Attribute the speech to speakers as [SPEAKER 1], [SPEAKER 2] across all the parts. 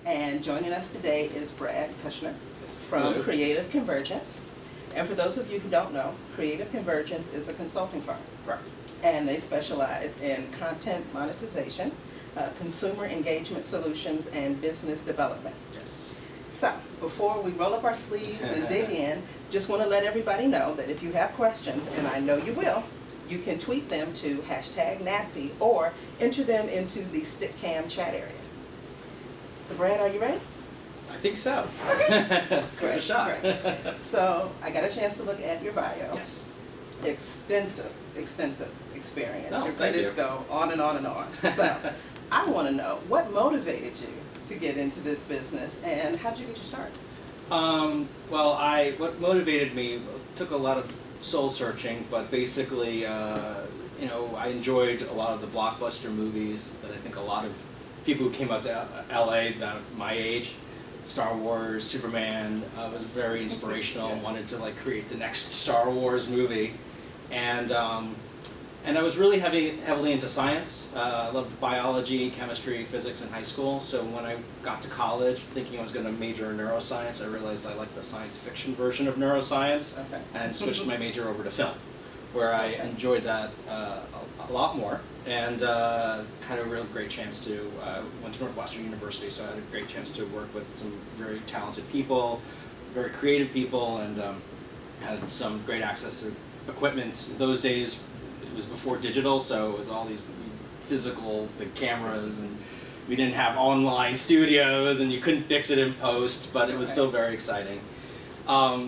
[SPEAKER 1] And joining us today is Brad Kushner from
[SPEAKER 2] Hello.
[SPEAKER 1] Creative Convergence. And for those of you who don't know, Creative Convergence is a consulting firm.
[SPEAKER 2] Correct.
[SPEAKER 1] And they specialize in content monetization, consumer engagement solutions, and business development.
[SPEAKER 2] Yes.
[SPEAKER 1] So, before we roll up our sleeves and dig in, just want to let everybody know that if you have questions, and I know you will, you can tweet them to #NATPE or enter them into the StickCam chat area. So Brad, are you ready?
[SPEAKER 2] I think so.
[SPEAKER 1] Okay.
[SPEAKER 2] Let's give it a shot.
[SPEAKER 1] Great. So, I got a chance to look at your bio.
[SPEAKER 2] Yes.
[SPEAKER 1] Extensive experience.
[SPEAKER 2] Oh,
[SPEAKER 1] Your
[SPEAKER 2] thank
[SPEAKER 1] credits
[SPEAKER 2] you.
[SPEAKER 1] go on and on and on. So, I want to know, what motivated you to get into this business, and how did you get your start?
[SPEAKER 2] Well, what motivated me took a lot of soul searching, but basically, I enjoyed a lot of the blockbuster movies that I think a lot of people who came out to LA that my age, Star Wars, Superman, was very inspirational.
[SPEAKER 1] Yes.
[SPEAKER 2] Wanted to create the next Star Wars movie, and I was really heavily into science. I loved biology, chemistry, physics in high school. So when I got to college, thinking I was going to major in neuroscience, I realized I liked the science fiction version of neuroscience,
[SPEAKER 1] Okay.
[SPEAKER 2] and switched my major over to film, where I enjoyed that a lot more, and had a real great chance to, went to Northwestern University, so I had a great chance to work with some very talented people, very creative people, and had some great access to equipment. Those days, it was before digital, so it was all these physical cameras, and we didn't have online studios, and you couldn't fix it in post, but it was still very exciting.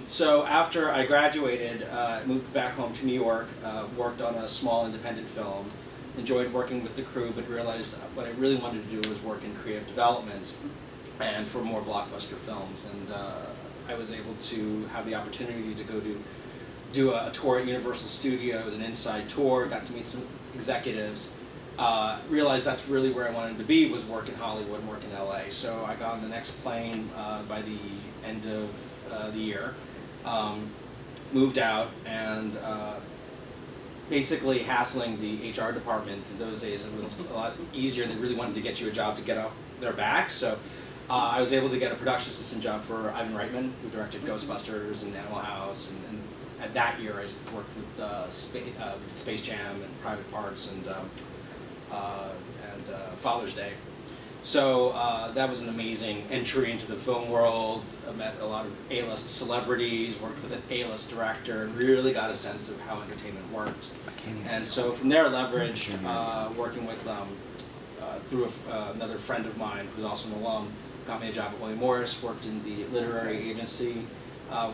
[SPEAKER 2] So after I graduated, I moved back home to New York, worked on a small independent film, enjoyed working with the crew, but realized what I really wanted to do was work in creative development and for more blockbuster films. And I was able to have the opportunity to go do a tour at Universal Studios, an inside tour, got to meet some executives, realized that's really where I wanted to be, was work in Hollywood and work in LA. So I got on the next plane by the end of the year, moved out, and basically hassling the HR department. In those days it was a lot easier. They really wanted to get you a job to get off their back. So I was able to get a production assistant job for Ivan Reitman, who directed Ghostbusters and Animal House, and at that year I worked with Space Jam and Private Parts and Father's Day. So that was an amazing entry into the film world. I met a lot of A-list celebrities, worked with an A-list director, and really got a sense of how entertainment worked. And so from there, leverage, working with, through another friend of mine who's also an alum, got me a job at William Morris, worked in the literary agency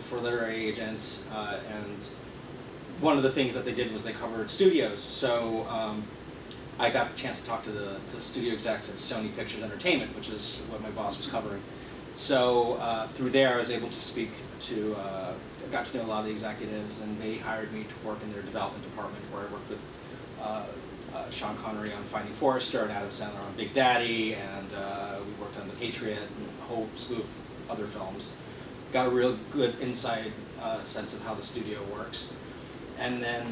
[SPEAKER 2] for literary agents, and one of the things that they did was they covered studios. So I got a chance to talk to the studio execs at Sony Pictures Entertainment, which is what my boss was covering. So through there, I was able to speak to, got to know a lot of the executives, and they hired me to work in their development department, where I worked with Sean Connery on Finding Forrester and Adam Sandler on Big Daddy, and we worked on The Patriot and a whole slew of other films. Got a real good inside sense of how the studio works. And then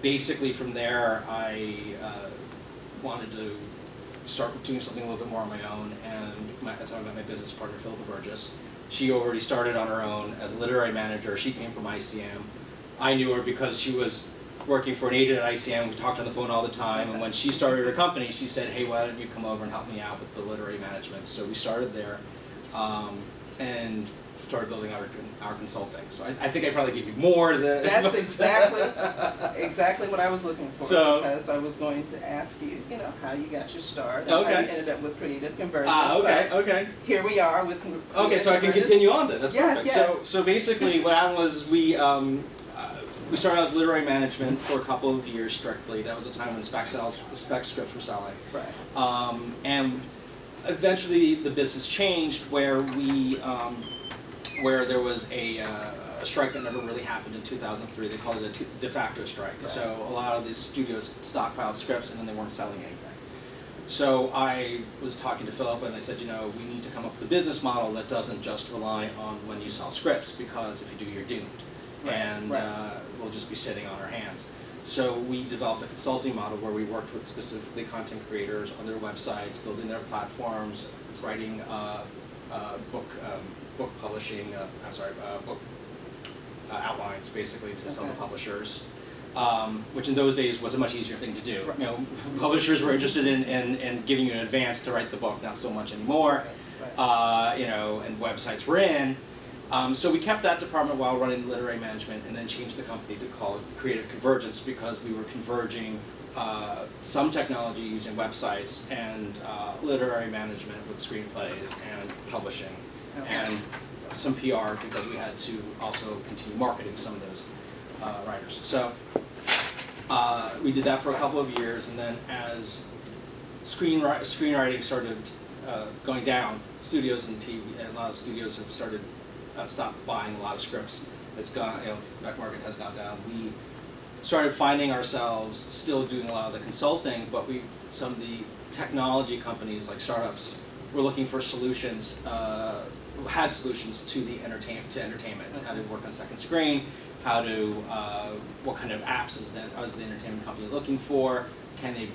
[SPEAKER 2] basically from there, I wanted to start doing something a little bit more on my own, and that's how I met my business partner, Philippa Burgess. She already started on her own as a literary manager. She came from ICM. I knew her because she was working for an agent at ICM. We talked on the phone all the time, and when she started her company, she said, hey, why don't you come over and help me out with the literary management? So we started there, and started building our consulting. So I think I probably gave you more than...
[SPEAKER 1] That's exactly what I was looking for, because I was going to ask you, how you got your start, and how you ended up with Creative Convergence.
[SPEAKER 2] Okay.
[SPEAKER 1] Here we are with
[SPEAKER 2] Okay, so I can continue on then. That's perfect.
[SPEAKER 1] Yes.
[SPEAKER 2] So basically what happened was we started out as literary management for a couple of years strictly. That was a time when spec scripts were selling.
[SPEAKER 1] Right.
[SPEAKER 2] And eventually the business changed where where there was a strike that never really happened in 2003. They called it a de facto strike.
[SPEAKER 1] Right.
[SPEAKER 2] So a lot of these studios stockpiled scripts, and then they weren't selling anything. So I was talking to Philippa, and I said, we need to come up with a business model that doesn't just rely on when you sell scripts, because if you do, you're doomed.
[SPEAKER 1] Right.
[SPEAKER 2] And we'll just be sitting on our hands. So we developed a consulting model where we worked with specifically content creators on their websites, building their platforms, writing book publishing, book outlines basically to some of the publishers, which in those days was a much easier thing to do.
[SPEAKER 1] Right.
[SPEAKER 2] You know, publishers were interested in giving you an advance to write the book, not so much anymore.
[SPEAKER 1] Right.
[SPEAKER 2] You know, and websites were in. So we kept that department while running literary management, and then changed the company to call it Creative Convergence, because we were converging some technology using websites and literary management with screenplays and publishing, and some PR, because we had to also continue marketing some of those writers. So we did that for a couple of years, and then as screenwriting started going down, studios and TV, and a lot of studios have started stopped buying a lot of scripts. It's gone, you know, that market has gone down. We started finding ourselves still doing a lot of the consulting, but some of the technology companies, like startups, were looking for solutions, had solutions to the entertainment, how to work on second screen, how to, what kind of apps is the entertainment company looking for, can they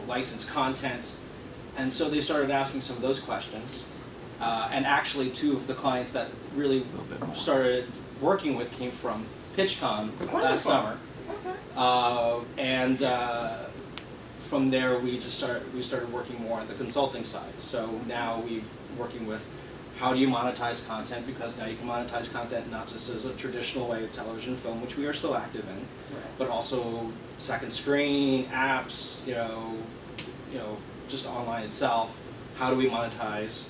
[SPEAKER 2] license content, and so they started asking some of those questions. And actually, two of the clients that really started working with came from PitchCon last summer. And from there, we started working more on the consulting side. So now we're working with how do you monetize content, because now you can monetize content not just as a traditional way of television, film, which we are still active in, but also second screen, apps, you know, just online itself. How do we monetize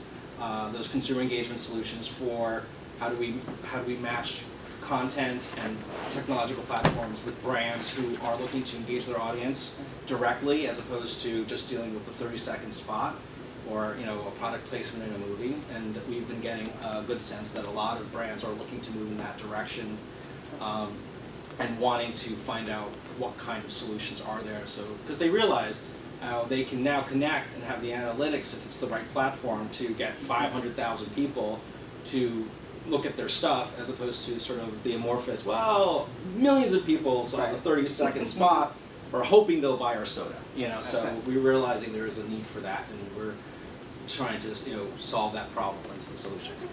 [SPEAKER 2] those consumer engagement solutions for how do we match content and technological platforms with brands who are looking to engage their audience directly, as opposed to just dealing with the 30-second spot or, you know, a product placement in a movie. And we've been getting a good sense that a lot of brands are looking to move in that direction, and wanting to find out what kind of solutions are there. So, because they realize they can now connect and have the analytics, if it's the right platform, to get 500,000 people to look at their stuff, as opposed to sort of the amorphous, well, millions of people saw the 30-second spot, are hoping they'll buy our soda. You know, so we're realizing there is a need for that, and we're trying to, you know, solve that problem into the solutions.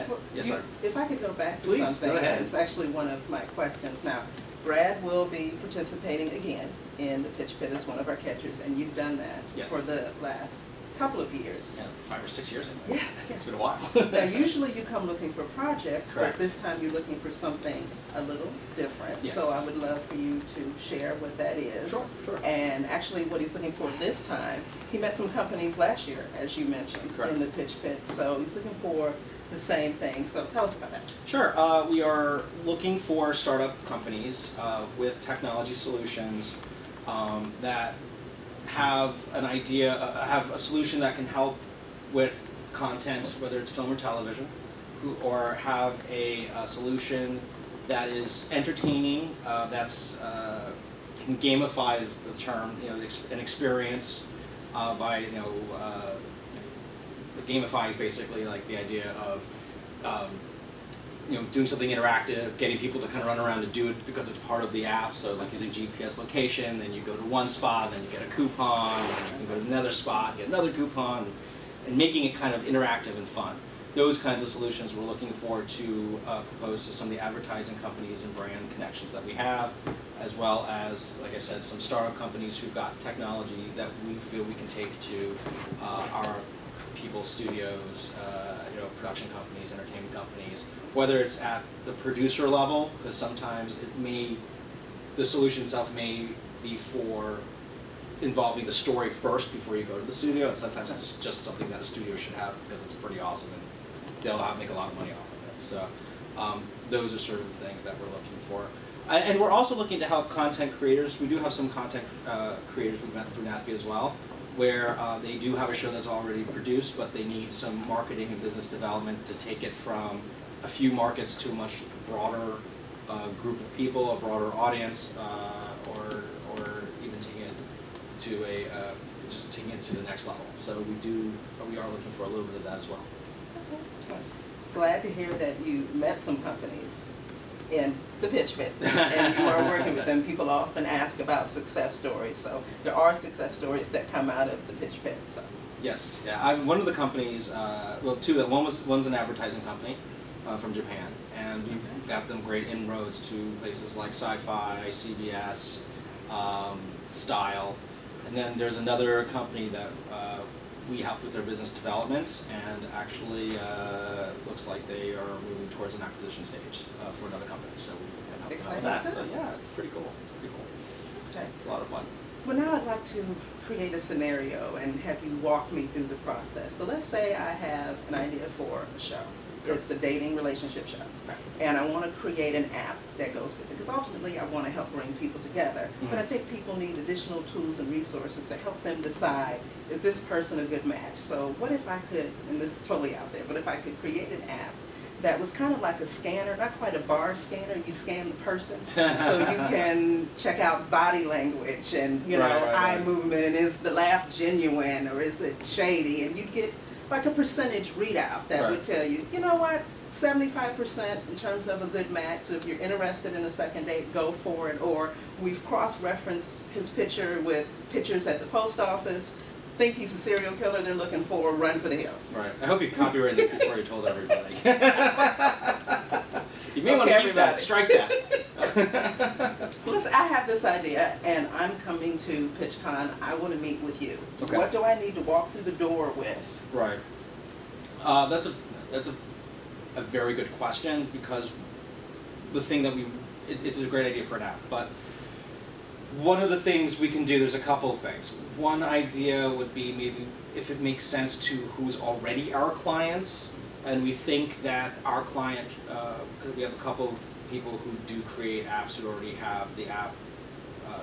[SPEAKER 1] Well,
[SPEAKER 2] yes, sir.
[SPEAKER 1] If I could go back to
[SPEAKER 2] Please,
[SPEAKER 1] something,
[SPEAKER 2] go ahead.
[SPEAKER 1] it's actually one of my questions. Now, Brad will be participating again in the Pitch Pit as one of our catchers, and you've done that for the last couple of years.
[SPEAKER 2] Yeah, 5 or 6 years, I think.
[SPEAKER 1] Yes.
[SPEAKER 2] It's been a while.
[SPEAKER 1] Now, usually you come looking for projects,
[SPEAKER 2] Correct.
[SPEAKER 1] but this time you're looking for something a little different.
[SPEAKER 2] Yes.
[SPEAKER 1] So I would love for you to share what that is.
[SPEAKER 2] Sure.
[SPEAKER 1] And actually what he's looking for this time, he met some companies last year, as you mentioned, in the Pitch Pit. So he's looking for the same thing. So tell us about that.
[SPEAKER 2] Sure. We are looking for startup companies with technology solutions that have an idea, have a solution that can help with content, whether it's film or television, or have a solution that is entertaining, that's can gamify is the term, you know, an experience by, you know, gamify is basically like the idea of you know, doing something interactive, getting people to kind of run around and do it because it's part of the app. So like using GPS location, then you go to one spot, then you get a coupon, and you can go to another spot, get another coupon, and making it kind of interactive and fun. Those kinds of solutions we're looking for to propose to some of the advertising companies and brand connections that we have, as well as, like I said, some startup companies who've got technology that we feel we can take to our people, studios, you know, production companies, entertainment companies, whether it's at the producer level, because sometimes the solution itself may be for involving the story first before you go to the studio, and sometimes it's just something that a studio should have because it's pretty awesome and they'll make a lot of money off of it. So those are sort of the things that we're looking for. And we're also looking to help content creators. We do have some content creators we've met through NATPE as well, where they do have a show that's already produced, but they need some marketing and business development to take it from a few markets to a much broader group of people, a broader audience, or even taking it to the next level. So we are looking for a little bit of that as well.
[SPEAKER 1] Okay. Glad to hear that you met some companies in the Pitch Pit and you are working with them. People often ask about success stories, so there are success stories that come out of the Pitch Pit. So
[SPEAKER 2] Yes, yeah. One of the companies, well, two. One's an advertising company from Japan, and we've got them great inroads to places like Sci-Fi, CBS, Style, and then there's another company that we help with their business development, and actually looks like they are moving towards an acquisition stage for another company. So we can help them out with that. So yeah, it's pretty cool. It's pretty cool.
[SPEAKER 1] Okay.
[SPEAKER 2] It's a lot of fun.
[SPEAKER 1] Well, now I'd like to create a scenario and have you walk me through the process. So let's say I have an idea for a show. It's a dating relationship show.
[SPEAKER 2] Right.
[SPEAKER 1] And I want to create an app that goes with it, because ultimately I want to help bring people together. But I think people need additional tools and resources to help them decide, is this person a good match? So what if I could, and this is totally out there, but if I could create an app that was kind of like a scanner, not quite a bar scanner, you scan the person, so you can check out body language and, you know, eye movement, and is the laugh genuine or is it shady, and you get like a percentage readout that would tell you, you know what, 75% in terms of a good match, so if you're interested in a second date, go for it, or we've cross-referenced his picture with pictures at the post office, think he's a serial killer, they're looking for, run for the hills.
[SPEAKER 2] Right. I hope you copyrighted this before you told everybody. You may want to keep that, strike that.
[SPEAKER 1] Listen, I have this idea, and I'm coming to PitchCon. I want to meet with you.
[SPEAKER 2] Okay.
[SPEAKER 1] What do I need to walk through the door with?
[SPEAKER 2] Right. That's a very good question, because the thing that it's a great idea for an app, but one of the things we can do, there's a couple of things. One idea would be maybe if it makes sense to who's already our client, and we think that our client, because we have a couple of people who do create apps who already have the app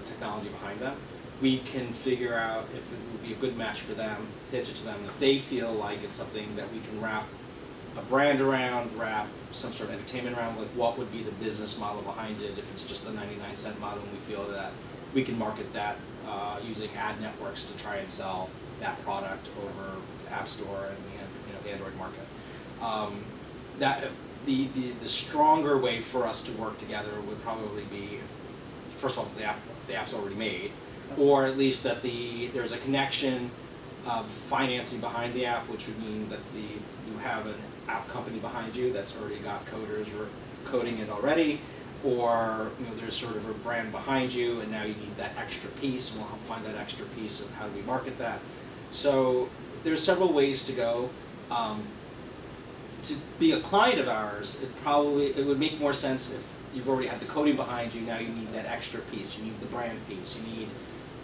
[SPEAKER 2] technology behind them, we can figure out if it would be a good match for them, pitch it to them, if they feel like it's something that we can wrap a brand around, wrap some sort of entertainment around, like what would be the business model behind it, if it's just the 99-cent model, and we feel that we can market that using ad networks to try and sell that product over the App Store and the Android market. The stronger way for us to work together would probably be, first of all, if the app's already made, or at least that there's a connection of financing behind the app, which would mean that you have an app company behind you that's already got coders coding it already, or there's sort of a brand behind you, and now you need that extra piece, and we'll help find that extra piece of how do we market that. So there's several ways to go. To be a client of ours, it would make more sense if you've already had the coding behind you. Now you need that extra piece. You need the brand piece. You need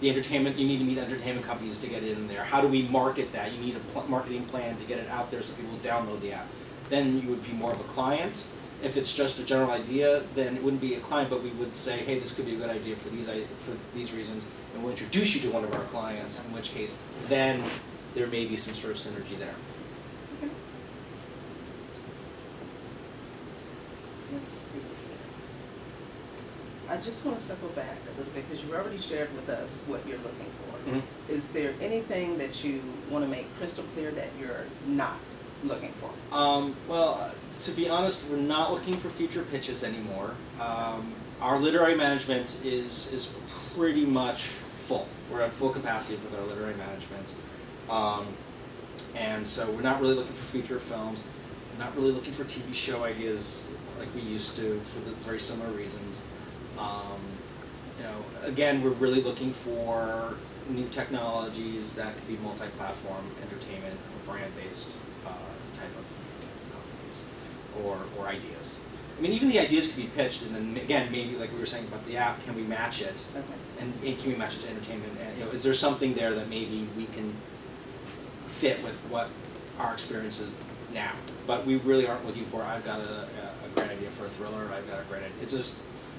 [SPEAKER 2] the entertainment. You need to meet entertainment companies to get it in there. How do we market that? You need a marketing plan to get it out there so people download the app. Then you would be more of a client. If it's just a general idea, then it wouldn't be a client, but we would say, hey, this could be a good idea for these reasons, and we'll introduce you to one of our clients, in which case then there may be some sort of synergy there.
[SPEAKER 1] Okay. Let's see. I just want to circle back a little bit, because you already shared with us what you're looking for.
[SPEAKER 2] Mm-hmm.
[SPEAKER 1] Is there anything that you want to make crystal clear that you're not looking for?
[SPEAKER 2] Well, to be honest, we're not looking for feature pitches anymore. Our literary management is pretty much full. We're at full capacity with our literary management. And so we're not really looking for feature films. We're not really looking for TV show ideas like we used to, for the very similar reasons. Again, we're really looking for new technologies that could be multi-platform entertainment or brand-based type of companies or ideas. I mean, even the ideas could be pitched, and then again, maybe like we were saying about the app, can we match it?
[SPEAKER 1] Okay.
[SPEAKER 2] And can we match it to entertainment? And is there something there that maybe we can fit with what our experience is now? But we really aren't looking for, I've got a great idea for a thriller, I've got a great idea. It's just,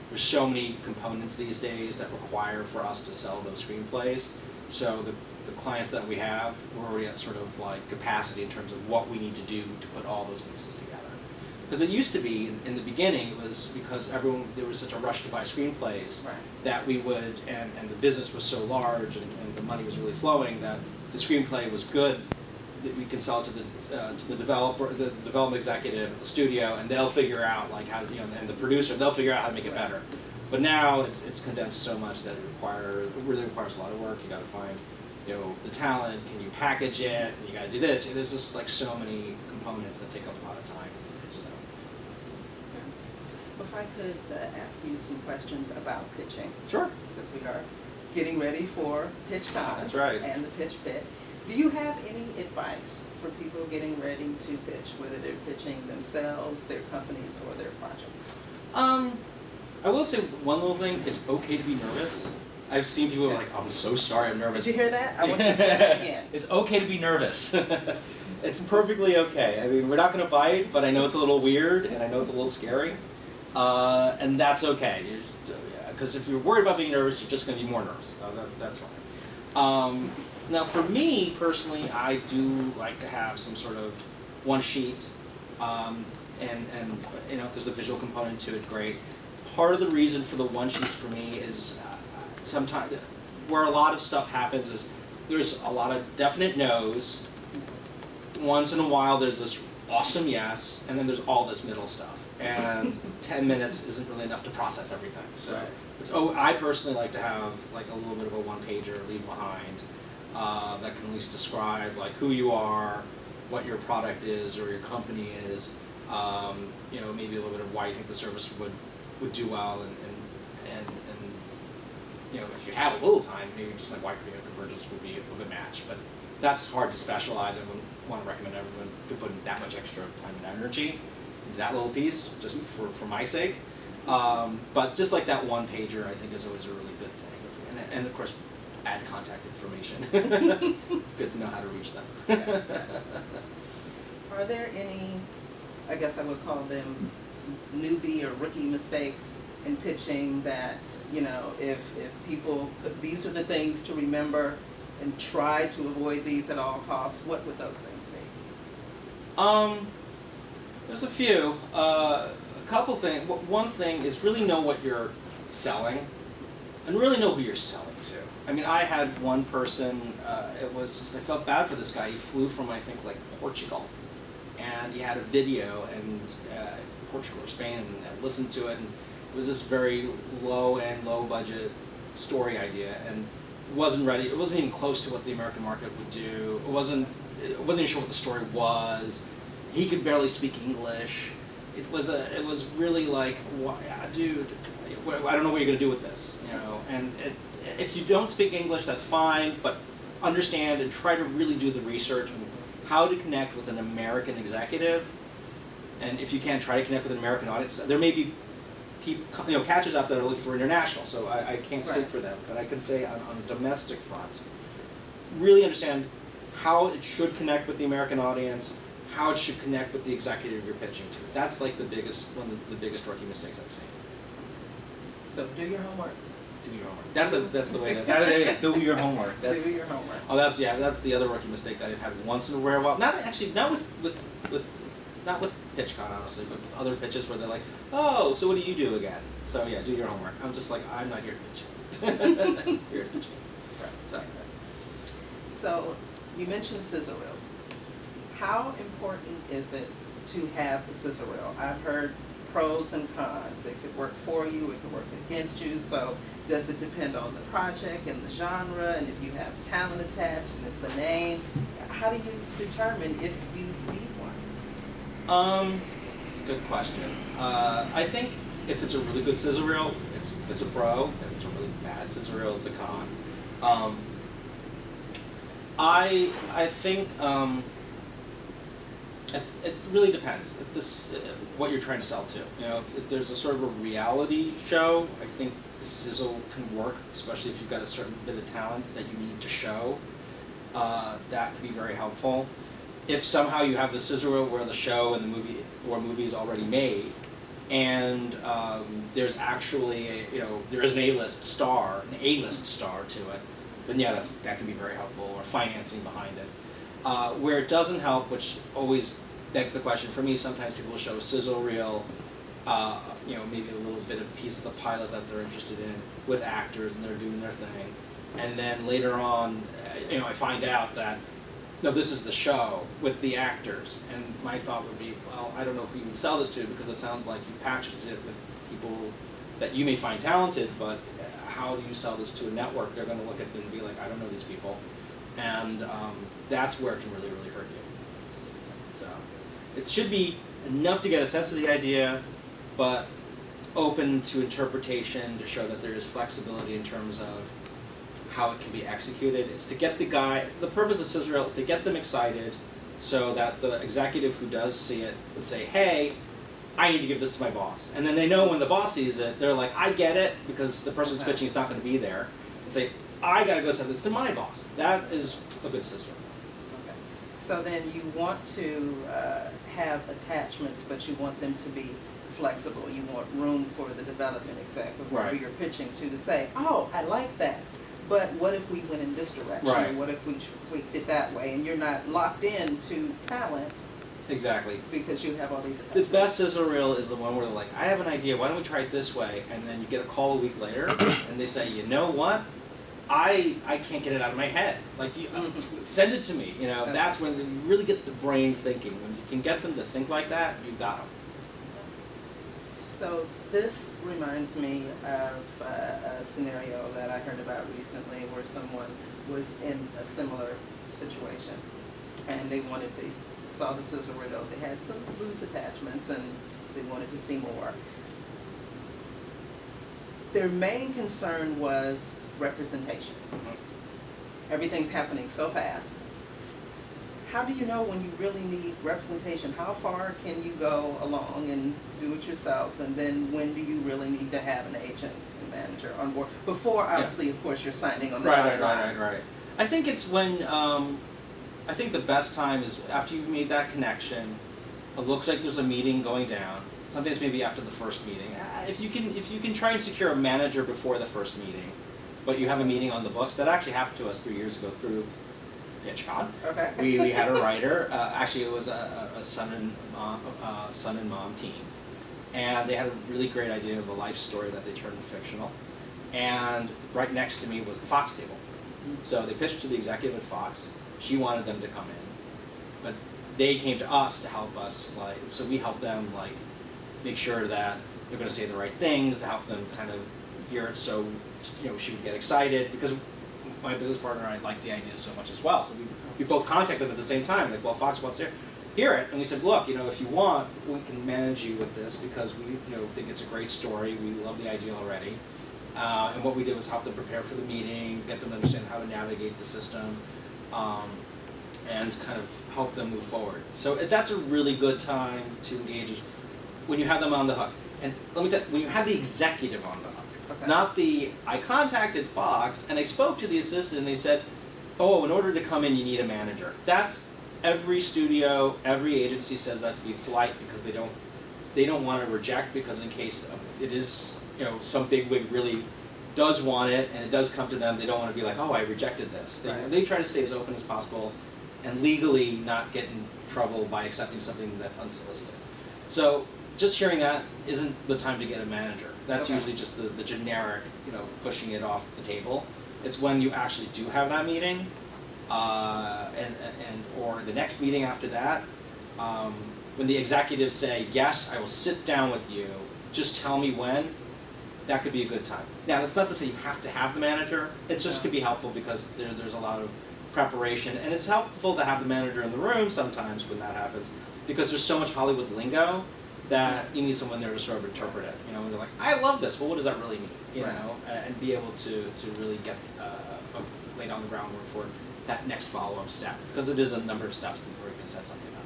[SPEAKER 2] there's so many components these days that require for us to sell those screenplays. So the clients that we have, we're already at sort of like capacity in terms of what we need to do to put all those pieces together. Because it used to be, in the beginning, it was because there was such a rush to buy screenplays,
[SPEAKER 1] Right.
[SPEAKER 2] that we would, and the business was so large and the money was really flowing, that the screenplay was good, that we can sell it to the developer, the development executive at the studio, and they'll figure out like how, and the producer, they'll figure out how to make it better. But now it's condensed so much that it really requires a lot of work. You got to find the talent, can you package it, you got to do this. There's just like so many components that take up a lot of time these days. So.
[SPEAKER 1] If I could ask you some questions about pitching.
[SPEAKER 2] Sure.
[SPEAKER 1] Because we are getting ready for PitchCon.
[SPEAKER 2] That's right.
[SPEAKER 1] And the Pitch Pit. Do you have any advice for people getting ready to pitch, whether they're pitching themselves, their companies, or their projects?
[SPEAKER 2] I will say one little thing, it's okay to be nervous. I've seen people like, I'm so sorry, I'm nervous.
[SPEAKER 1] Did you hear that? I want you to say that again.
[SPEAKER 2] It's okay to be nervous. It's perfectly okay. I mean, we're not going to bite, but I know it's a little weird, and I know it's a little scary. And that's okay. Because if you're worried about being nervous, you're just going to be more nervous. That's fine. Now, for me, personally, I do like to have some sort of one sheet, and if there's a visual component to it, great. Part of the reason for the one sheets for me is sometimes where a lot of stuff happens is there's a lot of definite no's. Once in a while, there's this awesome yes, and then there's all this middle stuff. And 10 minutes isn't really enough to process everything. So
[SPEAKER 1] right.
[SPEAKER 2] I personally like to have like a little bit of a one-pager leave behind that can at least describe like who you are, what your product is or your company is, maybe a little bit of why you think the service would do well, and if you have a little time, maybe just like why Creative Convergence would be a good match. But that's hard to specialize. I wouldn't want to recommend everyone to put in that much extra time and energy into that little piece, just for my sake. But just like that one pager, I think is always a really good thing. And of course, add contact information. It's good to know how to reach them.
[SPEAKER 1] Yes. Are there any, I guess I would call them newbie or rookie mistakes in pitching that, if people, these are the things to remember and try to avoid these at all costs, what would those things be?
[SPEAKER 2] There's a few. A couple things. One thing is really know what you're selling and really know who you're selling to. I mean, I had one person, it was just, I felt bad for this guy. He flew from, I think, like Portugal. And he had a video in Portugal or Spain, and I listened to it, and it was this very low-end, low-budget story idea, and it wasn't ready. It wasn't even close to what the American market would do. It wasn't even sure what the story was. He could barely speak English. It was really like, dude, I don't know what you're gonna do with this, And if you don't speak English, that's fine, but understand and try to really do the research on how to connect with an American executive, and if you can, try to connect with an American audience. There may be people, catchers out there that are looking for international, so I can't speak for them, but I can say on a domestic front, really understand how it should connect with the American audience, how it should connect with the executive you're pitching to. That's like one of the biggest rookie mistakes I've seen.
[SPEAKER 1] So do your homework.
[SPEAKER 2] Do your homework. That's the way to do your homework.
[SPEAKER 1] Do your homework.
[SPEAKER 2] Oh, that's the other rookie mistake that I've had once in a rare while. Not with PitchCon, honestly, but with other pitches where they're like, oh, so what do you do again? So yeah, do your homework. I'm just like, I'm not here to pitch. Here to pitch. Right.
[SPEAKER 1] So you mentioned sizzle reels. How important is it to have a sizzle reel? I've heard pros and cons. It could work for you, it could work against you. So does it depend on the project and the genre, and if you have talent attached and it's a name? How do you determine if you need one?
[SPEAKER 2] It's a good question. I think if it's a really good sizzle reel, it's a pro. If it's a really bad sizzle reel, it's a con. I think it really depends. If what you're trying to sell to. If there's a sort of a reality show, I think the sizzle can work, especially if you've got a certain bit of talent that you need to show. That can be very helpful. If somehow you have the sizzle reel where the show and the movie is already made, and there's actually there is an A-list star to it, then yeah, that can be very helpful, or financing behind it. Where it doesn't help, which always begs the question for me, sometimes people will show a sizzle reel, maybe a little bit of piece of the pilot that they're interested in with actors, and they're doing their thing, and then later on, I find out that no, this is the show with the actors, and my thought would be, well, I don't know who you would sell this to, because it sounds like you've packaged it with people that you may find talented, but how do you sell this to a network? They're going to look at it and be like, I don't know these people. And that's where it can really, really hurt you. So it should be enough to get a sense of the idea, but open to interpretation to show that there is flexibility in terms of how it can be executed. It's to get the purpose of sizzle is to get them excited so that the executive who does see it would say, hey, I need to give this to my boss. And then they know when the boss sees it, they're like, I get it, because the person who's pitching is not going to be there. And say, I got to go send this to my boss. That is a good sizzle.
[SPEAKER 1] Okay. So then you want to have attachments, but you want them to be flexible. You want room for the development executive, whoever you're pitching to say, oh, I like that. But what if we went in this direction?
[SPEAKER 2] Right.
[SPEAKER 1] Or what if we tweaked it that way? And you're not locked into talent.
[SPEAKER 2] Exactly.
[SPEAKER 1] Because you have all these
[SPEAKER 2] The best sizzle reel is the one where they're like, I have an idea, why don't we try it this way? And then you get a call a week later, and they say, you know what? I can't get it out of my head. Like, send it to me. You know, that's when you really get the brain thinking. When you can get them to think like that, you've got them.
[SPEAKER 1] So this reminds me of a scenario that I heard about recently where someone was in a similar situation, and they saw the sizzle reel. They had some loose attachments, and they wanted to see more. Their main concern was representation. Everything's happening so fast. How do you know when you really need representation? How far can you go along and do it yourself? And then when do you really need to have an agent and manager on board? Before, obviously, of course, you're signing on the dotted line.
[SPEAKER 2] Right. I think it's when, I think the best time is after you've made that connection. It looks like there's a meeting going down. Sometimes maybe after the first meeting. If you can try and secure a manager before the first meeting, but you have a meeting on the books. That actually happened to us 3 years ago through PitchCon.
[SPEAKER 1] Okay.
[SPEAKER 2] We had a writer. Actually, it was a son and mom team, and they had a really great idea of a life story that they turned fictional. And right next to me was the Fox table. So they pitched to the executive at Fox. She wanted them to come in, but they came to us to help us. So we helped them make sure that they're going to say the right things, to help them kind of hear it. So she would get excited because my business partner and I liked the idea so much as well. So we both contacted them at the same time. Like, well, Fox wants to hear it, and we said, look, if you want, we can manage you with this because we think it's a great story. We love the idea already. And what we did was help them prepare for the meeting, get them to understand how to navigate the system, and kind of help them move forward. So that's a really good time to engage when you have them on the hook. And let me tell you, when you have the executive on the hook, not I contacted Fox and I spoke to the assistant and they said, oh, in order to come in you need a manager. That's every studio, every agency says that to be polite because they don't want to reject, because in case it is, some bigwig really does want it and it does come to them, they don't want to be like, oh, I rejected this. They try to stay as open as possible and legally not get in trouble by accepting something that's unsolicited. So just hearing that isn't the time to get a manager. That's usually just the generic, pushing it off the table. It's when you actually do have that meeting, or the next meeting after that, when the executives say, yes, I will sit down with you, just tell me when, that could be a good time. Now, that's not to say you have to have the manager. It just could be helpful because there's a lot of preparation, and it's helpful to have the manager in the room sometimes when that happens, because there's so much Hollywood lingo that you need someone there to sort of interpret it. When they're like, I love this, well, what does that really mean? And be able to really get lay down the groundwork for that next follow-up step, because it is a number of steps before you can set something up.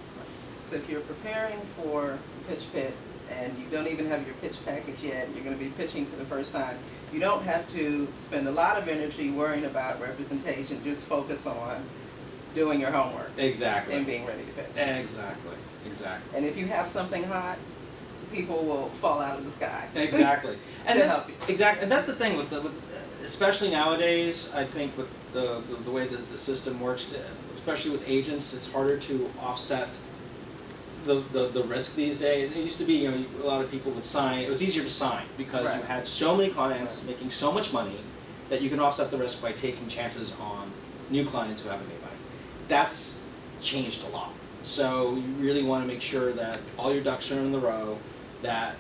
[SPEAKER 1] So if you're preparing for Pitch Pit and you don't even have your pitch package yet, you're going to be pitching for the first time, you don't have to spend a lot of energy worrying about representation. Just focus on doing your homework.
[SPEAKER 2] Exactly.
[SPEAKER 1] And being ready to pitch.
[SPEAKER 2] Exactly.
[SPEAKER 1] And if you have something hot, people will fall out of the sky.
[SPEAKER 2] Exactly. And
[SPEAKER 1] to help you.
[SPEAKER 2] Exactly. And that's the thing with especially nowadays, I think with the way that the system works, especially with agents, it's harder to offset the risk these days. It used to be, a lot of people would sign. It was easier to sign because you had so many clients making so much money that you can offset the risk by taking chances on new clients who haven't made money. That's changed a lot. So you really want to make sure that all your ducks are in the row, that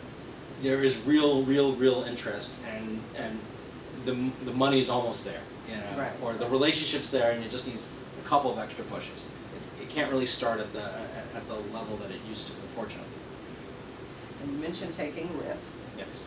[SPEAKER 2] there is real interest, and the money's almost there, or the relationship's there, and it just needs a couple of extra pushes. It can't really start at the level that it used to, unfortunately.
[SPEAKER 1] And you mentioned taking risks.
[SPEAKER 2] Yes.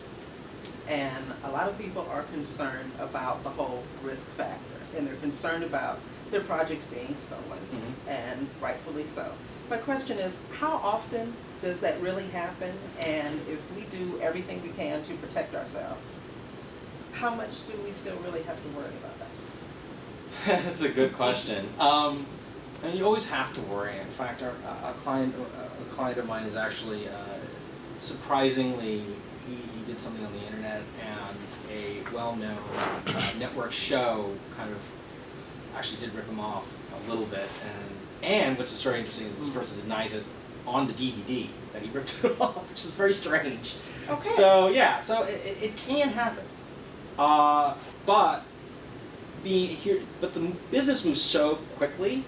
[SPEAKER 1] And a lot of people are concerned about the whole risk factor, and they're concerned about their projects being stolen, and rightfully so. My question is, how often does that really happen? And if we do everything we can to protect ourselves, how much do we still really have to worry about that?
[SPEAKER 2] That's a good question. And you always have to worry. In fact, a client of mine is actually surprisingly, he did something on the internet, and a well-known network show kind of actually did rip him off a little bit. And what's very interesting is this person denies it on the DVD that he ripped it off, which is very strange.
[SPEAKER 1] Okay.
[SPEAKER 2] So yeah, so it can happen. But the business moves so quickly,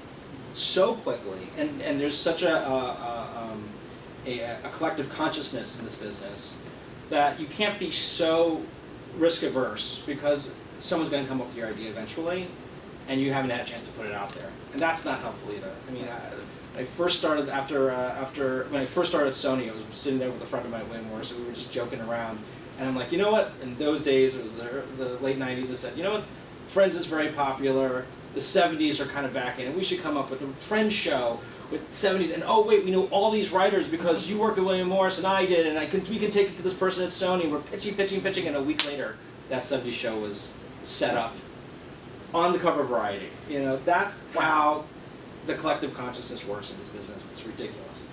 [SPEAKER 2] and there's such a collective consciousness in this business that you can't be so risk averse, because someone's going to come up with your idea eventually, and you haven't had a chance to put it out there, and that's not helpful either. I mean, I first started when I first started at Sony, I was sitting there with a friend of mine, Wayne Morris, and we were just joking around. And I'm like, you know what? In those days, it was the late 90s, I said, you know what? Friends is very popular. The 70s are kind of back in. We should come up with a Friends show with 70s. And oh, wait, we know all these writers because you work at William Morris and I did. And we can take it to this person at Sony. We're pitching. And a week later, that 70s show was set up on the cover of Variety. You know, that's how the collective consciousness works in this business. It's ridiculous.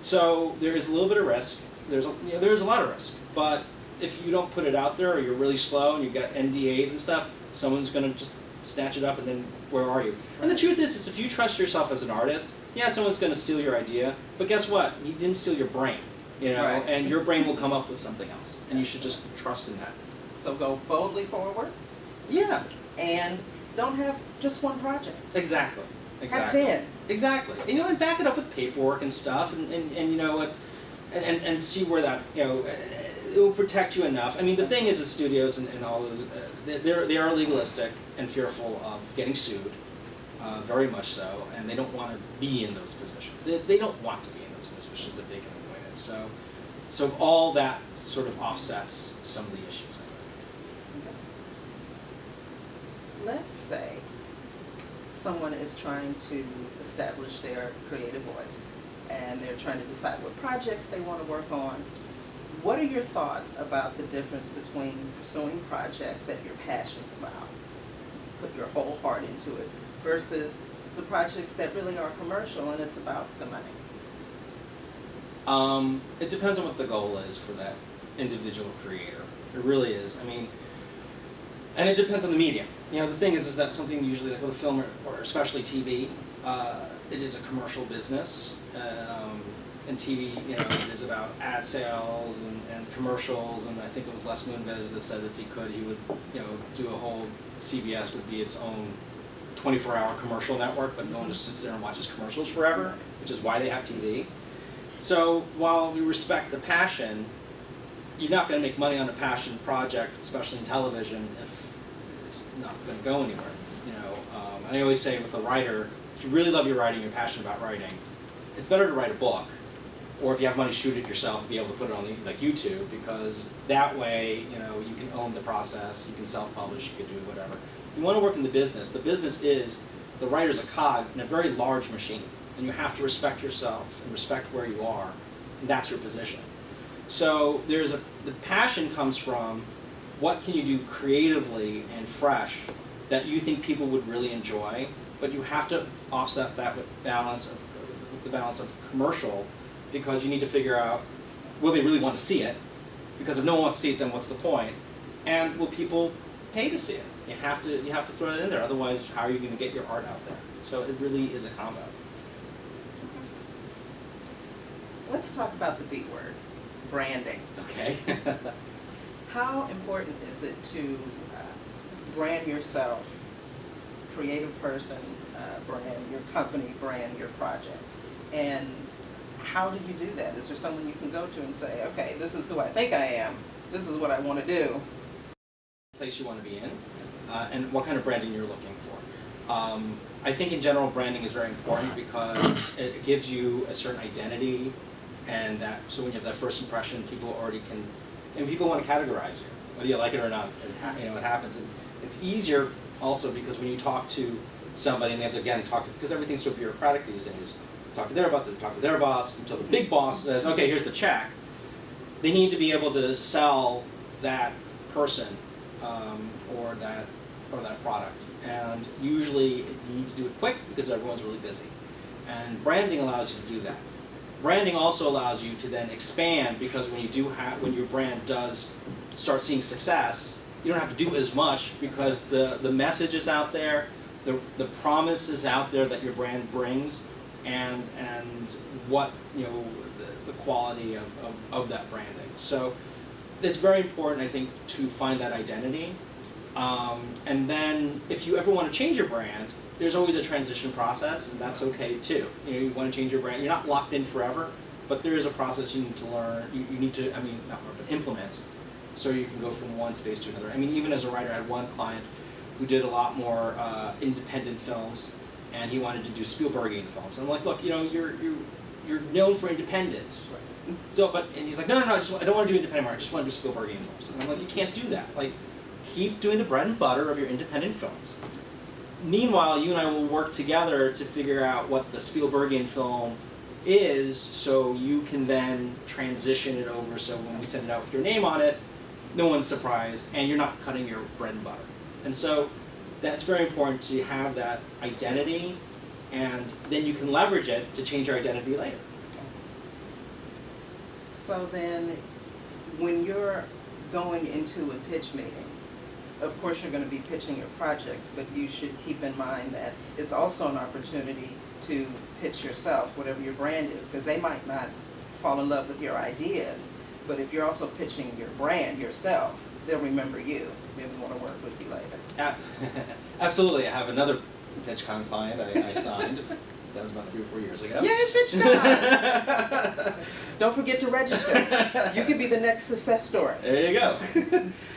[SPEAKER 2] So there is a little bit of risk. There's a lot of risk. But if you don't put it out there, or you're really slow and you've got NDAs and stuff, someone's going to just snatch it up, and then where are you? And the truth is if you trust yourself as an artist, yeah, someone's going to steal your idea, but guess what? He didn't steal your brain, you know,
[SPEAKER 1] right.
[SPEAKER 2] And your brain will come up with something else, and you should just trust in that.
[SPEAKER 1] So go boldly forward.
[SPEAKER 2] Yeah.
[SPEAKER 1] And don't have just one project.
[SPEAKER 2] Exactly.
[SPEAKER 1] Have 10.
[SPEAKER 2] Exactly. And, you know, and back it up with paperwork and stuff, and you know what, and see where that, you know, it will protect you enough. I mean, the thing is, the studios and all of they are legalistic and fearful of getting sued, very much so, and they don't want to be in those positions. They don't want to be in those positions if they can avoid it. So all that sort of offsets some of the issues.
[SPEAKER 1] Let's say someone is trying to establish their creative voice, and they're trying to decide what projects they want to work on. What are your thoughts about the difference between pursuing projects that you're passionate about, put your whole heart into it, versus the projects that really are commercial and it's about the money?
[SPEAKER 2] It depends on what the goal is for that individual creator. It really is. I mean, and it depends on the medium. You know, the thing is that something usually like with a film or especially TV, it is a commercial business. And TV, you know, it is about ad sales and commercials, and I think it was Les Moonves that said if he could, he would, you know, do a whole, CBS would be its own 24-hour commercial network, but no one just sits there and watches commercials forever, which is why they have TV. So while we respect the passion, you're not going to make money on a passion project, especially in television, if it's not going to go anywhere. You know, and I always say with a writer, if you really love your writing, you're passionate about writing, it's better to write a book, or if you have money, shoot it yourself and be able to put it on like YouTube, because that way, you know, you can own the process, you can self-publish, you can do whatever. You want to work in the business is, the writer's a cog in a very large machine, and you have to respect yourself and respect where you are, and that's your position. So the passion comes from what can you do creatively and fresh that you think people would really enjoy, but you have to offset that with the balance of commercial, because you need to figure out, will they really want to see it? Because if no one wants to see it, then what's the point? And will people pay to see it? You have to throw it in there, otherwise how are you going to get your art out there? So it really is a combo.
[SPEAKER 1] Let's talk about the B word, branding.
[SPEAKER 2] Okay.
[SPEAKER 1] How important is it to brand yourself, creative person, brand your company, brand your projects? And how do you do that? Is there someone you can go to and say, okay, this is who I think I am, this is what I want to do?
[SPEAKER 2] Place you want to be in, and what kind of branding you're looking for. I think in general branding is very important because it gives you a certain identity, and that so when you have that first impression, people already can, and people want to categorize you, whether you like it or not. It happens. And it's easier also because when you talk to somebody and they have to again talk to, because everything's so bureaucratic these days. Talk to their boss, they talk to their boss until the big boss says, okay, here's the check. They need to be able to sell that person or that product. And usually you need to do it quick because everyone's really busy. And branding allows you to do that. Branding also allows you to then expand because when your brand does start seeing success, you don't have to do as much because the message is out there, the promise is out there that your brand brings, and what the quality of that branding. So it's very important, I think, to find that identity. And then if you ever want to change your brand, there's always a transition process, and that's okay too. You want to change your brand. You're not locked in forever, but there is a process you need to learn. You need to, not learn, but implement, so you can go from one space to another. I mean, even as a writer, I had one client who did a lot more independent films, and he wanted to do Spielbergian films. And I'm like, look, you're known for independent. So, and he's like, no, I don't want to do independent art. I just want to do Spielbergian films. And I'm like, you can't do that. Like, keep doing the bread and butter of your independent films. Meanwhile, you and I will work together to figure out what the Spielbergian film is, so you can then transition it over. So when we send it out with your name on it, no one's surprised, and you're not cutting your bread and butter. And so that's very important to have that identity, and then you can leverage it to change your identity later.
[SPEAKER 1] So then, when you're going into a pitch meeting, of course you're going to be pitching your projects, but you should keep in mind that it's also an opportunity to pitch yourself, whatever your brand is, because they might not fall in love with your ideas, but if you're also pitching your brand yourself, they'll remember you. Maybe want to work with you later.
[SPEAKER 2] Absolutely. I have another PitchCon client I signed. That was about 3 or 4 years ago.
[SPEAKER 1] Yay, PitchCon! Don't forget to register. You could be the next success story.
[SPEAKER 2] There you go.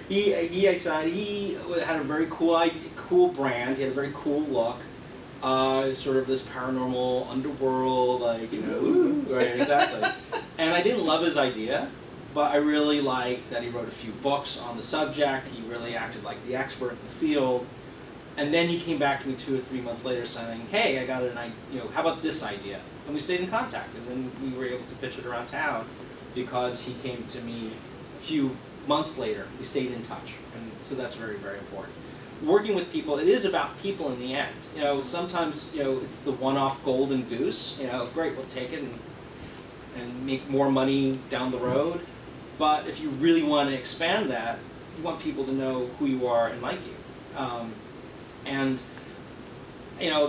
[SPEAKER 2] He had a very cool brand. He had a very cool look. Sort of this paranormal underworld, right, exactly. And I didn't love his idea, but I really liked that he wrote a few books on the subject. He really acted like the expert in the field. And then he came back to me 2 or 3 months later saying, hey, I got an idea, how about this idea? And we stayed in contact, and then we were able to pitch it around town because he came to me a few months later. We stayed in touch, and so that's very, very important. Working with people, it is about people in the end. Sometimes, it's the one-off golden goose. Great, we'll take it and make more money down the road. But if you really want to expand that, you want people to know who you are and like you. And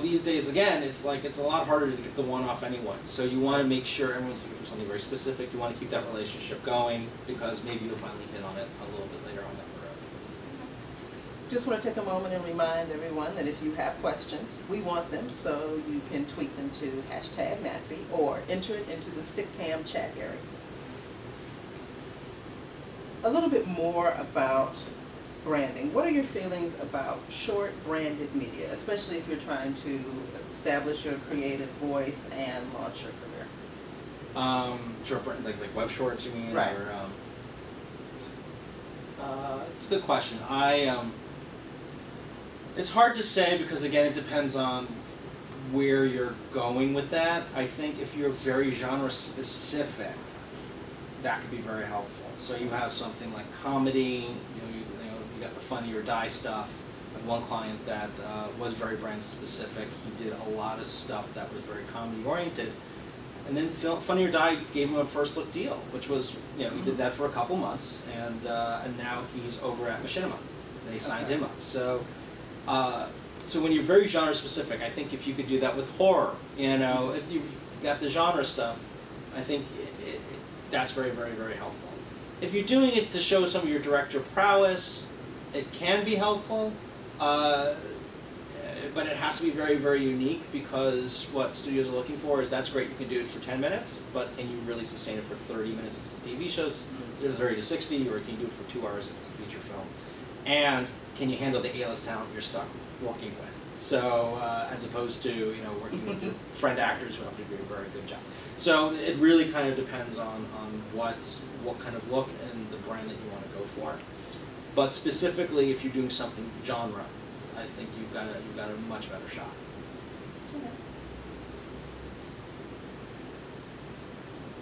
[SPEAKER 2] these days, again, it's a lot harder to get the one-off anyway. So you want to make sure everyone's looking for something very specific. You want to keep that relationship going because maybe you'll finally hit on it a little bit later on down the road.
[SPEAKER 1] Just want to take a moment and remind everyone that if you have questions, we want them, so you can tweet them to #NATPE or enter it into the StickCam chat area. A little bit more about branding. What are your feelings about short branded media, especially if you're trying to establish your creative voice and launch your career?
[SPEAKER 2] Short brand, like web shorts, you mean?
[SPEAKER 1] Right.
[SPEAKER 2] Or, it's a good question. It's hard to say because, again, it depends on where you're going with that. I think if you're very genre specific, that could be very helpful. So you have something like comedy, you got the Funny or Die stuff. I had one client that was very brand specific. He did a lot of stuff that was very comedy oriented. And then Funny or Die gave him a first look deal, which was, he did that for a couple months, and now he's over at Machinima. They signed him up. So when you're very genre specific, I think if you could do that with horror, if you've got the genre stuff, I think that's very, very, very helpful. If you're doing it to show some of your director prowess, it can be helpful, but it has to be very, very unique because what studios are looking for is that's great, you can do it for 10 minutes, but can you really sustain it for 30 minutes if it's a TV show, there's 30 to 60, or can you do it for 2 hours if it's a feature film? And can you handle the A-list talent you're stuck working with? So as opposed to working with your friend actors who have to do a very good job. So it really kind of depends on what kind of look and the brand that you want to go for. But specifically, if you're doing something genre, I think you've got a much better shot.
[SPEAKER 1] Okay.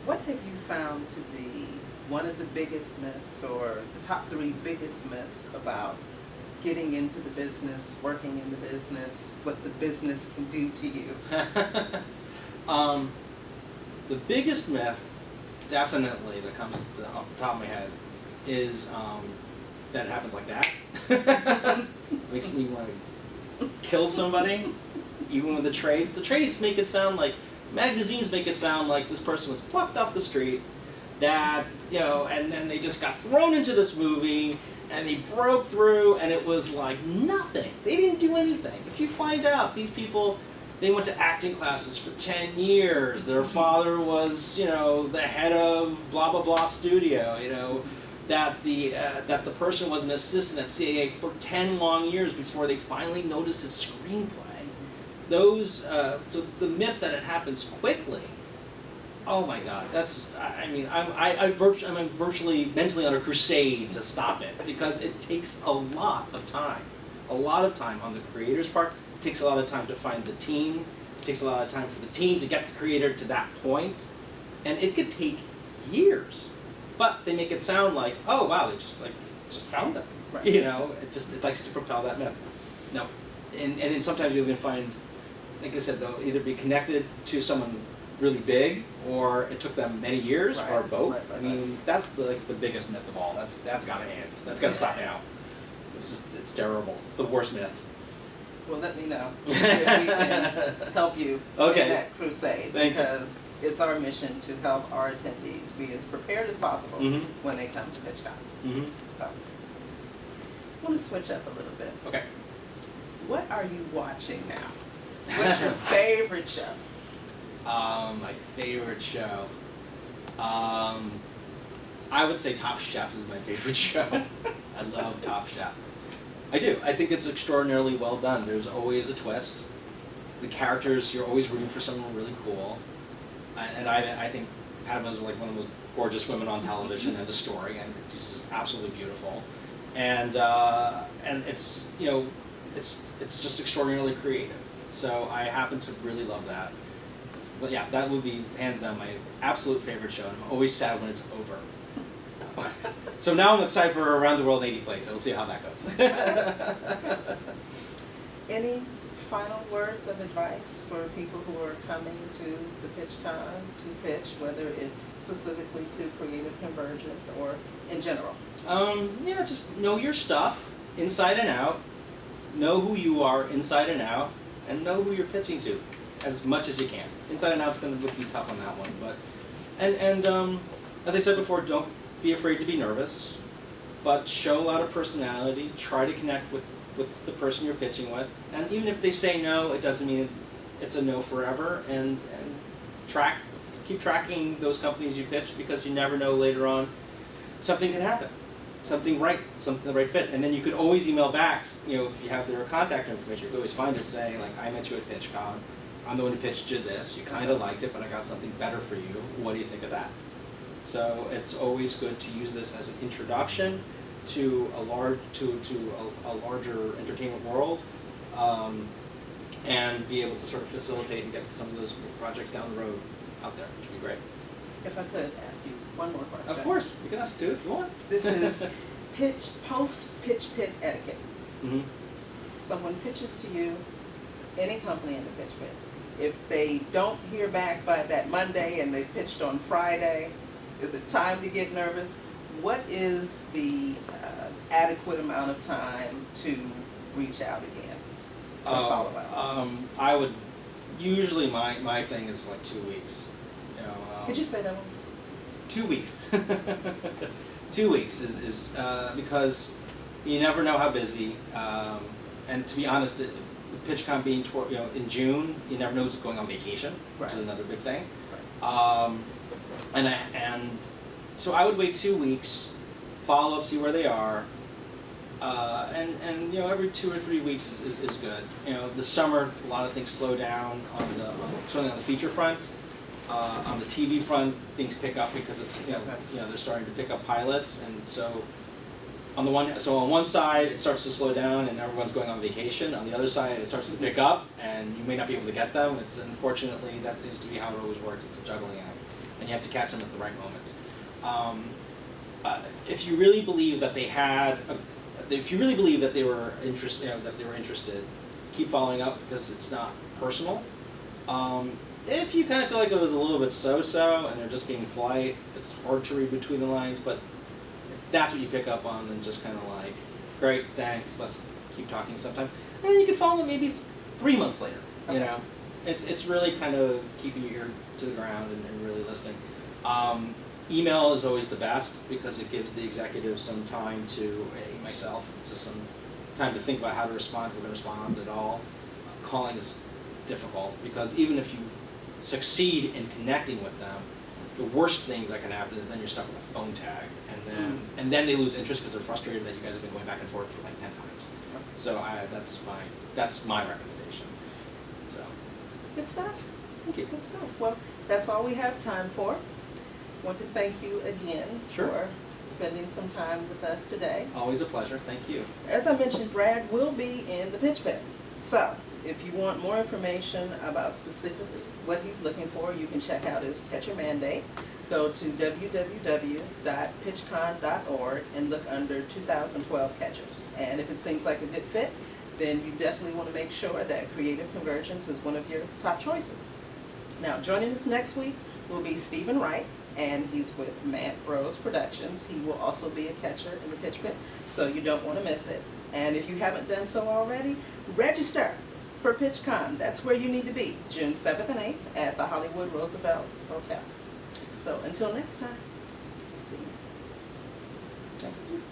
[SPEAKER 1] What have you found to be one of the biggest myths, or the top 3 biggest myths about getting into the business, working in the business, what the business can do to you?
[SPEAKER 2] The biggest myth, definitely, that comes off the top of my head, is that it happens like that. Makes me want to kill somebody, even with the trades. The trades make it sound like, magazines make it sound like this person was plucked off the street, that, and then they just got thrown into this movie, and they broke through, and it was like nothing. They didn't do anything. If you find out these people, they went to acting classes for 10 years. Their father was, the head of blah blah blah studio. That the person was an assistant at CAA for 10 long years before they finally noticed his screenplay. So the myth that it happens quickly. Oh my God, that's just, I'm virtually mentally on a crusade to stop it, because it takes a lot of time on the creator's part. It takes a lot of time to find the team. It takes a lot of time for the team to get the creator to that point, and it could take years. But they make it sound like, oh wow, they just found them. Right. It likes to propel that myth. No, and then sometimes you'll even find, like I said, they'll either be connected to someone really big, or it took them many years, right, or both. Right. That's the biggest myth of all. That's got to end. That's got to stop now. It's terrible. It's the worst myth.
[SPEAKER 1] Well, let me know if we can help you in that crusade, because it's our mission to help our attendees be as prepared as possible when they come to PitchCon. So, I want to switch up a little bit. Okay. What are you watching now? What's your favorite show?
[SPEAKER 2] My favorite show. I would say Top Chef is my favorite show. I love Top Chef. I do. I think it's extraordinarily well done. There's always a twist. The characters, you're always rooting for someone really cool. And I think Padma's like one of the most gorgeous women on television, and the story, and it's just absolutely beautiful. And it's it's just extraordinarily creative. So I happen to really love that. But yeah, that would be hands down my absolute favorite show. And I'm always sad when it's over. So now I'm excited for Around the World in 80 Plates. We'll see how that goes.
[SPEAKER 1] Any final words of advice for people who are coming to the PitchCon to pitch, whether it's specifically to Creative Convergence or in general?
[SPEAKER 2] Yeah, just know your stuff inside and out. Know who you are inside and out, and know who you're pitching to as much as you can. Inside and out's going to be tough on that one, but as I said before, don't be afraid to be nervous, but show a lot of personality. Try to connect with the person you're pitching with, and even if they say no, it doesn't mean it's a no forever. And keep tracking those companies you pitch, because you never know, later on something can happen, something the right fit, and then you could always email back. If you have their contact information, you could always find it saying, like, I met you at PitchCon. I'm the one who pitched you this. You kind of liked it, but I got something better for you. What do you think of that? So it's always good to use this as an introduction to a larger entertainment world, and be able to sort of facilitate and get some of those projects down the road out there, which would be great.
[SPEAKER 1] If I could ask you one more question.
[SPEAKER 2] Of course, you can ask two if you want.
[SPEAKER 1] This is post-pitch pit etiquette. Someone pitches to you, any company in the pitch pit. If they don't hear back by that Monday and they pitched on Friday, is it time to get nervous? What is the adequate amount of time to reach out again for follow-up?
[SPEAKER 2] I would, usually my thing is like 2 weeks.
[SPEAKER 1] Could you say that one?
[SPEAKER 2] 2 weeks. 2 weeks is because you never know how busy, and to be honest, the PitchCon being in June, you never know who's going on vacation, which is another big thing. And so I would wait 2 weeks, follow up, see where they are. And you know, every 2 or 3 weeks is good. You know, the summer, a lot of things slow down certainly on the feature front. On the TV front, things pick up because it's they're starting to pick up pilots, and so on one side it starts to slow down and everyone's going on vacation. On the other side, it starts to pick up and you may not be able to get them. It's unfortunately that seems to be how it always works. It's a juggling act, and you have to catch them at the right moment. If you really believe that they had, if you really believe that they were interested, keep following up because it's not personal. If you kind of feel like it was a little bit so-so and they're just being polite, it's hard to read between the lines, but if that's what you pick up on, then just kind of like, great, thanks, let's keep talking sometime. And then you can follow them maybe 3 months later, you know. It's really kind of keeping your ear to the ground and really listening. Email is always the best because it gives the executives some time to, myself, just some time to think about how to respond, if we're going to respond at all. Calling is difficult because even if you succeed in connecting with them, the worst thing that can happen is then you're stuck with a phone tag, and then they lose interest because they're frustrated that you guys have been going back and forth for like 10 times. So that's my recommendation. So
[SPEAKER 1] good stuff. Thank you. Good stuff. Well, that's all we have time for. I want to thank you again for spending some time with us today.
[SPEAKER 2] Always a pleasure. Thank you.
[SPEAKER 1] As I mentioned, Brad will be in the pitch pit. So if you want more information about specifically what he's looking for, you can check out his catcher mandate. Go to www.pitchcon.org and look under 2012 catchers. And if it seems like a good fit, then you definitely want to make sure that Creative Convergence is one of your top choices. Now, joining us next week will be Stephen Wright, and he's with Matt Bros Productions. He will also be a catcher in the pitch pit, so you don't want to miss it. And if you haven't done so already, register for PitchCon. That's where you need to be, June 7th and 8th at the Hollywood Roosevelt Hotel. So until next time, see you next week.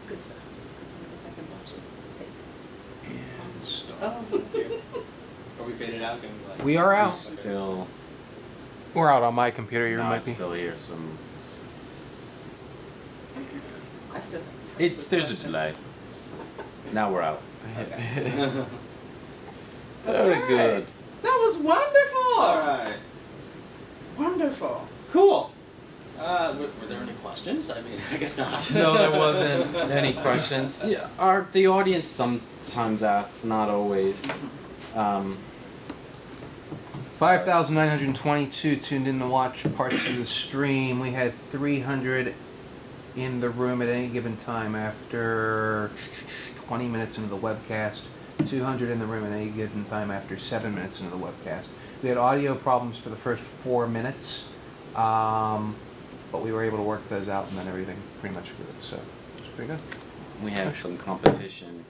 [SPEAKER 1] Good stuff. I can watch it.
[SPEAKER 2] And stop. Oh. Are we faded out? Can we, like,
[SPEAKER 3] we are out.
[SPEAKER 4] We're out on my computer. You
[SPEAKER 3] No,
[SPEAKER 4] might
[SPEAKER 3] I
[SPEAKER 4] be.
[SPEAKER 3] still hear some.
[SPEAKER 1] I still
[SPEAKER 3] There's a delay. Now we're out.
[SPEAKER 1] Okay.
[SPEAKER 3] Very good.
[SPEAKER 1] That was wonderful.
[SPEAKER 2] All right.
[SPEAKER 1] Wonderful.
[SPEAKER 2] Cool. Were there any questions? I mean, I guess not.
[SPEAKER 3] No, there wasn't any questions. Yeah, the audience sometimes asks, not always.
[SPEAKER 4] 5,922 tuned in to watch parts of the stream. We had 300 in the room at any given time after 20 minutes into the webcast. 200 in the room at any given time after 7 minutes into the webcast. We had audio problems for the first 4 minutes, but we were able to work those out, and then everything pretty much good. So it was pretty good.
[SPEAKER 3] We had some competition